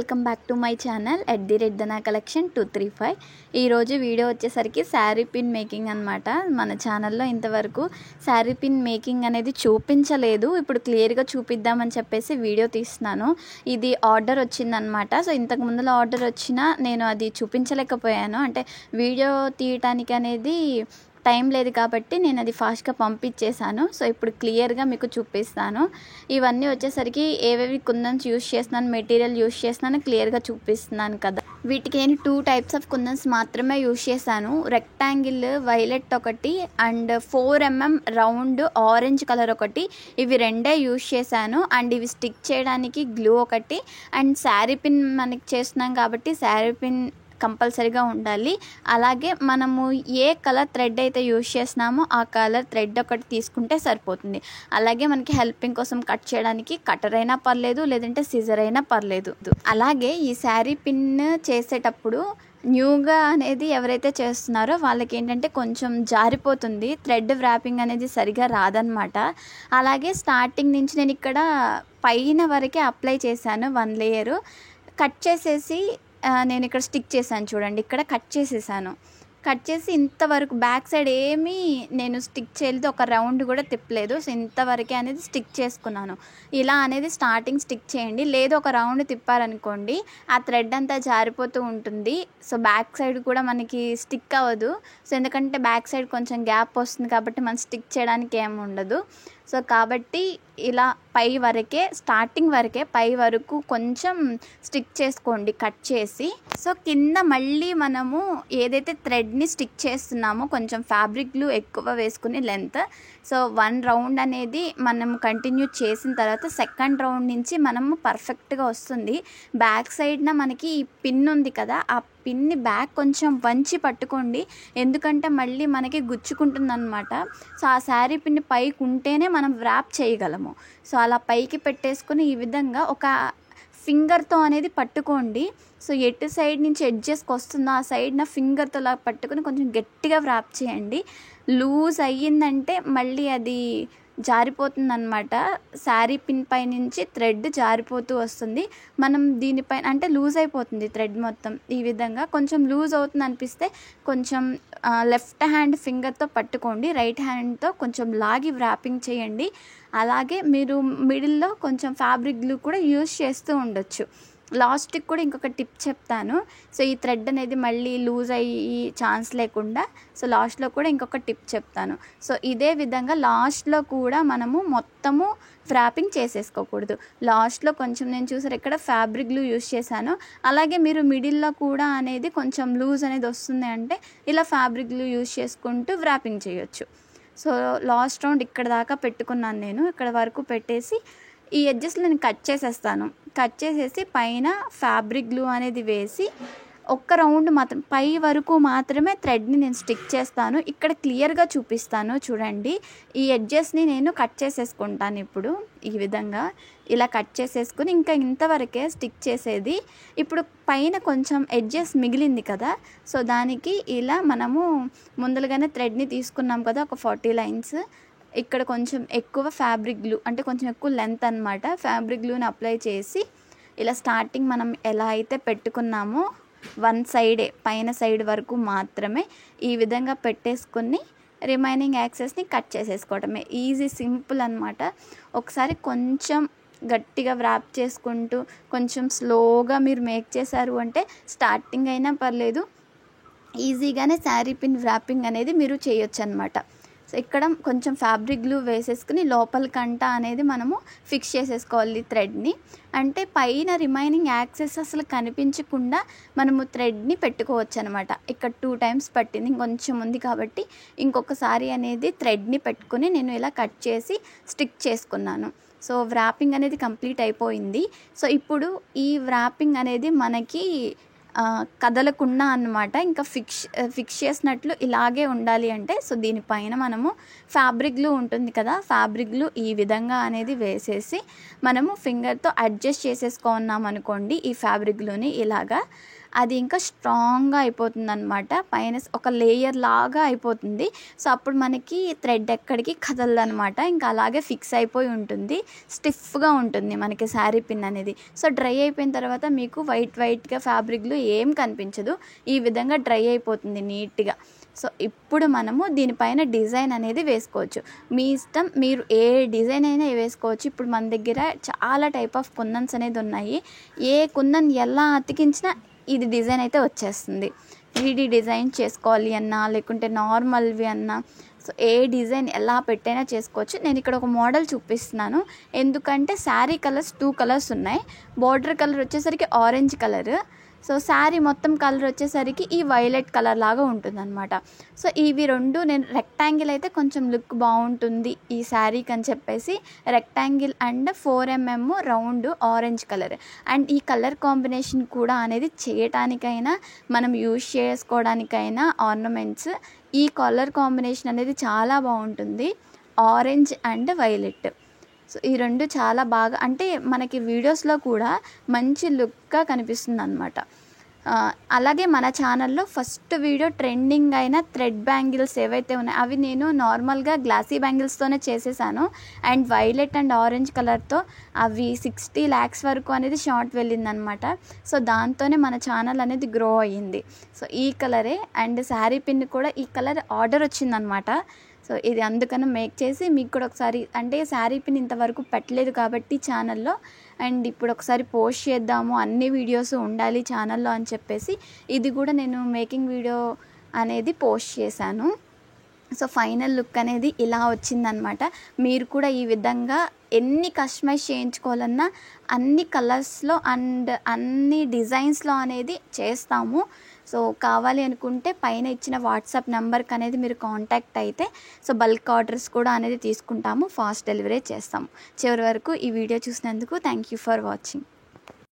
Welcome back to my channel @Dana Collection 235. ఈరోజు video వచ్చేసరికి sari pin making అనమాట. మన ఛానల్లో ఇంతవరకు శారీ పిన్ మేకింగ్ అనేది చూపించలేదు. ఇప్పుడు క్లియర్గా చూపిద్దామని చెప్పేసి వీడియో తీస్తున్నాను. ఇది ఆర్డర్ వచ్చిందనమాట. సో ఇంతకు ముందులో ఆర్డర్ వచ్చినా నేను అది చూపించలేకపోయాను. అంటే వీడియో తీయటానికి అనేది టైం లేదు కాబట్టి నేను అది ఫాస్ట్గా పంపించేశాను. సో ఇప్పుడు క్లియర్గా మీకు చూపిస్తాను. ఇవన్నీ వచ్చేసరికి ఏవేవి కుందన్స్ యూస్ చేస్తున్నాను, మెటీరియల్ యూస్ చేస్తున్నాను క్లియర్గా చూపిస్తున్నాను కదా. వీటికి నేను 2 టైప్స్ ఆఫ్ కుందన్స్ మాత్రమే యూస్ చేశాను. రెక్టాంగిల్ వైలెట్ ఒకటి and 4mm round orange colour ఒకటి. ఇవి రెండే యూస్ చేశాను. అండ్ ఇవి స్టిక్ చేయడానికి గ్లూ ఒకటి అండ్ శారీ పిన్ మనకి చేస్తున్నాం కాబట్టి శారీ పిన్ కంపల్సరీగా ఉండాలి. అలాగే మనము ఏ కలర్ థ్రెడ్ అయితే యూజ్ చేస్తున్నామో ఆ కలర్ థ్రెడ్ ఒకటి తీసుకుంటే సరిపోతుంది. అలాగే మనకి హెల్పింగ్ కోసం కట్ చేయడానికి కటర్ అయినా పర్లేదు, లేదంటే సిజర్ అయినా పర్లేదు. అలాగే ఈ శారీ పిన్ చేసేటప్పుడు న్యూగా అనేది ఎవరైతే చేస్తున్నారో వాళ్ళకి ఏంటంటే కొంచెం జారిపోతుంది, థ్రెడ్ వ్రాపింగ్ అనేది సరిగా రాదనమాట. అలాగే స్టార్టింగ్ నుంచి నేను ఇక్కడ పైన వరకే అప్లై చేశాను 1 లేయరు. కట్ చేసేసి నేను ఇక్కడ స్టిక్ చేశాను చూడండి. ఇక్కడ కట్ చేసేసాను. కట్ చేసి ఇంతవరకు బ్యాక్ సైడ్ ఏమీ నేను స్టిక్ చేయలేదు, ఒక రౌండ్ కూడా తిప్పలేదు. సో ఇంతవరకే అనేది స్టిక్ చేసుకున్నాను. ఇలా అనేది స్టార్టింగ్ స్టిక్ చేయండి. లేదు ఒక రౌండ్ తిప్పారనుకోండి ఆ థ్రెడ్ అంతా జారిపోతూ ఉంటుంది. సో బ్యాక్ సైడ్ కూడా మనకి స్టిక్ అవ్వదు. సో ఎందుకంటే బ్యాక్ సైడ్ కొంచెం గ్యాప్ వస్తుంది కాబట్టి మనం స్టిక్ చేయడానికి ఏమి ఉండదు. సో కాబట్టి ఇలా పై వరకే, స్టార్టింగ్ వరకే పై వరకు కొంచెం స్టిక్ చేసుకోండి కట్ చేసి. సో కింద మళ్ళీ మనము ఏదైతే థ్రెడ్ని స్టిక్ చేస్తున్నామో కొంచెం ఫ్యాబ్రిక్ గ్లూ ఎక్కువ వేసుకుని లెంత్. సో 1 రౌండ్ అనేది మనం కంటిన్యూ చేసిన తర్వాత సెకండ్ రౌండ్ నుంచి మనము పర్ఫెక్ట్గా వస్తుంది. బ్యాక్ సైడ్న మనకి ఈ పిన్ ఉంది కదా, ఆ పిన్ని బ్యాక్ కొంచెం వంచి పట్టుకోండి. ఎందుకంటే మళ్ళీ మనకి గుచ్చుకుంటుంది అనమాట. సో ఆ శారీ పిన్ని పైకి ఉంటేనే మనం వ్రాప్ చేయగలము. సో అలా పైకి పెట్టేసుకుని ఈ విధంగా ఒక ఫింగర్తో అనేది పట్టుకోండి. సో ఎటు సైడ్ నుంచి ఎడ్జెస్కి వస్తుందో ఆ సైడ్న ఫింగర్తో అలా పట్టుకుని కొంచెం గట్టిగా వ్రాప్ చేయండి. లూజ్ అయ్యిందంటే మళ్ళీ అది జారిపోతుందన్నమాట. శారీ పిన్ పై నుంచి థ్రెడ్ జారిపోతూ వస్తుంది. మనం దీనిపైన అంటే లూజ్ అయిపోతుంది థ్రెడ్ మొత్తం. ఈ విధంగా కొంచెం లూజ్ అవుతుంది అనిపిస్తే కొంచెం లెఫ్ట్ హ్యాండ్ ఫింగర్తో పట్టుకోండి, రైట్ హ్యాండ్తో కొంచెం లాగి వ్రాపింగ్ చేయండి. అలాగే మీరు మిడిల్లో కొంచెం ఫ్యాబ్రిక్ గ్లూ కూడా యూజ్ చేస్తూ ఉండొచ్చు. లాస్ట్కి కూడా ఇంకొక టిప్ చెప్తాను. సో ఈ థ్రెడ్ అనేది మళ్ళీ లూజ్ అయ్యి ఛాన్స్ లేకుండా సో లాస్ట్లో కూడా ఇంకొక టిప్ చెప్తాను. సో ఇదే విధంగా లాస్ట్లో కూడా మనము మొత్తము వ్రాపింగ్ చేసేసుకోకూడదు. లాస్ట్లో కొంచెం నేను చూసారు ఇక్కడ ఫ్యాబ్రిక్ గ్లూ యూజ్ చేశాను. అలాగే మీరు మిడిల్లో కూడా అనేది కొంచెం లూజ్ అనేది వస్తుంది అంటే ఇలా ఫ్యాబ్రిక్ గ్లూ యూజ్ చేసుకుంటూ వ్రాపింగ్ చేయొచ్చు. సో లాస్ట్ రౌండ్ ఇక్కడ దాకా పెట్టుకున్నాను నేను. ఇక్కడ వరకు పెట్టేసి ఈ ఎడ్జెస్లో నేను కట్ చేసేస్తాను. కట్ చేసేసి పైన ఫ్యాబ్రిక్ గ్లూ అనేది వేసి ఒక్క రౌండ్ మాత్రం పై వరకు మాత్రమే థ్రెడ్ని నేను స్టిక్ చేస్తాను. ఇక్కడ క్లియర్గా చూపిస్తాను చూడండి. ఈ ఎడ్జెస్ని నేను కట్ చేసేసుకుంటాను. ఇప్పుడు ఈ విధంగా ఇలా కట్ చేసేసుకుని ఇంకా ఇంతవరకే స్టిక్ చేసేది. ఇప్పుడు పైన కొంచెం ఎడ్జెస్ మిగిలింది కదా, సో దానికి ఇలా మనము ముందలుగానే థ్రెడ్ని తీసుకున్నాం కదా, ఒక 40 లైన్స్. ఇక్కడ కొంచెం ఎక్కువ ఫ్యాబ్రిక్ గ్లూ అంటే కొంచెం ఎక్కువ లెంత్ అనమాట. ఫ్యాబ్రిక్ గ్లూని అప్లై చేసి ఇలా స్టార్టింగ్ మనం ఎలా అయితే పెట్టుకున్నామో 1 సైడే పైన సైడ్ వరకు మాత్రమే ఈ విధంగా పెట్టేసుకుని రిమైనింగ్ యాక్సెస్ని కట్ చేసేసుకోవటమే. ఈజీ, సింపుల్ అనమాట. ఒకసారి కొంచెం గట్టిగా వ్రాప్ చేసుకుంటూ కొంచెం స్లోగా మీరు మేక్ చేశారు అంటే స్టార్టింగ్ అయినా పర్లేదు, ఈజీగానే శారీ పిన్ వ్రాపింగ్ అనేది మీరు చేయొచ్చు అనమాట. సో ఇక్కడ కొంచెం ఫ్యాబ్రిక్ గ్లూ వేసేసుకుని లోపలికంట అనేది మనము ఫిక్స్ చేసేసుకోవాలి థ్రెడ్ని. అంటే పైన రిమైనింగ్ యాక్సెస్ అసలు కనిపించకుండా మనము థ్రెడ్ని పెట్టుకోవచ్చు అనమాట. ఇక్కడ 2 టైమ్స్ పట్టింది, ఇంకొంచెం ఉంది కాబట్టి ఇంకొకసారి అనేది థ్రెడ్ని పెట్టుకుని నేను ఇలా కట్ చేసి స్టిక్ చేసుకున్నాను. సో వ్రాపింగ్ అనేది కంప్లీట్ అయిపోయింది. సో ఇప్పుడు ఈ వ్రాపింగ్ అనేది మనకి కదలకుండా అన్నమాట. ఇంకా ఫిక్స్ చేసినట్లు ఇలాగే ఉండాలి అంటే సో దీనిపైన మనము ఫ్యాబ్రిక్ గ్లూ ఉంటుంది కదా, ఫ్యాబ్రిక్ గ్లూ ఈ విధంగా అనేది వేసేసి మనము ఫింగర్తో అడ్జస్ట్ చేసేసుకున్నాం అనుకోండి ఈ ఫ్యాబ్రిక్ గ్లూని ఇలాగా. అది ఇంకా స్ట్రాంగ్గా అయిపోతుంది అనమాట. పైన ఒక లేయర్ లాగా అయిపోతుంది. సో అప్పుడు మనకి థ్రెడ్ ఎక్కడికి కదలదు అనమాట. ఇంకా అలాగే ఫిక్స్ అయిపోయి ఉంటుంది, స్టిఫ్గా ఉంటుంది మనకి శారీ పిన్ అనేది. సో డ్రై అయిపోయిన తర్వాత మీకు వైట్గా ఫ్యాబ్రిక్లో ఏం కనిపించదు, ఈ విధంగా డ్రై అయిపోతుంది నీట్గా. సో ఇప్పుడు మనము దీనిపైన డిజైన్ అనేది వేసుకోవచ్చు. మీ ఇష్టం, మీరు ఏ డిజైన్ అయినా వేసుకోవచ్చు. ఇప్పుడు మన దగ్గర చాలా టైప్ ఆఫ్ కుందన్స్ అనేది ఉన్నాయి. ఏ కుందన్ ఎలా అతికించినా ఇది డిజైన్ అయితే వచ్చేస్తుంది. 3D డిజైన్ చేసుకోవాలి అన్నా, లేకుంటే నార్మల్వి అన్నా, సో ఏ డిజైన్ ఎలా పెట్టైనా చేసుకోవచ్చు. నేను ఇక్కడ ఒక మోడల్ చూపిస్తున్నాను, ఎందుకంటే శారీ కలర్స్ 2 కలర్స్ ఉన్నాయి. బార్డర్ కలర్ వచ్చేసరికి ఆరెంజ్ కలర్, సో శారీ మొత్తం కలర్ వచ్చేసరికి ఈ వైలెట్ కలర్ లాగా ఉంటుందన్నమాట. సో ఇవి రెండు నేను రెక్టాంగిల్ అయితే కొంచెం లుక్ బాగుంటుంది ఈ శారీకి అని చెప్పేసి rectangle and 4mm round orange colour. And ఈ కలర్ కాంబినేషన్ కూడా అనేది చేయటానికైనా మనం యూజ్ చేసుకోవడానికైనా ఆర్నమెంట్స్ ఈ కలర్ కాంబినేషన్ అనేది చాలా బాగుంటుంది, ఆరెంజ్ అండ్ వైలెట్. సో ఈ రెండు చాలా బాగా, అంటే మనకి వీడియోస్లో కూడా మంచి లుక్గా కనిపిస్తుంది అనమాట. అలాగే మన ఛానల్లో ఫస్ట్ వీడియో ట్రెండింగ్ అయిన థ్రెడ్ బ్యాంగిల్స్ ఏవైతే ఉన్నాయో అవి నేను నార్మల్గా గ్లాసీ బ్యాంగిల్స్తోనే చేసేసాను. అండ్ వైలెట్ అండ్ ఆరెంజ్ కలర్తో అవి 60 lakhs వరకు అనేది షార్ట్ వెళ్ళిందనమాట. సో దాంతోనే మన ఛానల్ అనేది గ్రో అయ్యింది. సో ఈ కలరే, అండ్ శారీ పిన్ కూడా ఈ కలర్ ఆర్డర్ వచ్చిందనమాట. సో ఇది అందుకని మేక్ చేసి మీకు కూడా ఒకసారి, అంటే శారీ పిన్ ఇంతవరకు పెట్టలేదు కాబట్టి ఛానల్లో, అండ్ ఇప్పుడు ఒకసారి పోస్ట్ చేద్దాము, అన్ని వీడియోస్ ఉండాలి ఛానల్లో అని చెప్పేసి ఇది కూడా నేను మేకింగ్ వీడియో అనేది పోస్ట్ చేశాను. సో ఫైనల్ లుక్ అనేది ఇలా వచ్చిందనమాట. మీరు కూడా ఈ విధంగా ఎన్ని కస్టమైజ్ చేయించుకోవాలన్నా అన్ని కలర్స్లో అండ్ అన్ని డిజైన్స్లో అనేది చేస్తాము. సో కావాలి అనుకుంటే పైన ఇచ్చిన వాట్సాప్ నెంబర్కి అనేది మీరు కాంటాక్ట్ అయితే సో బల్క్ ఆర్డర్స్ కూడా అనేది తీసుకుంటాము, ఫాస్ట్ డెలివరీ చేస్తాము. చివరి వరకు ఈ వీడియో చూసినందుకు థ్యాంక్ యూ ఫర్ వాచింగ్.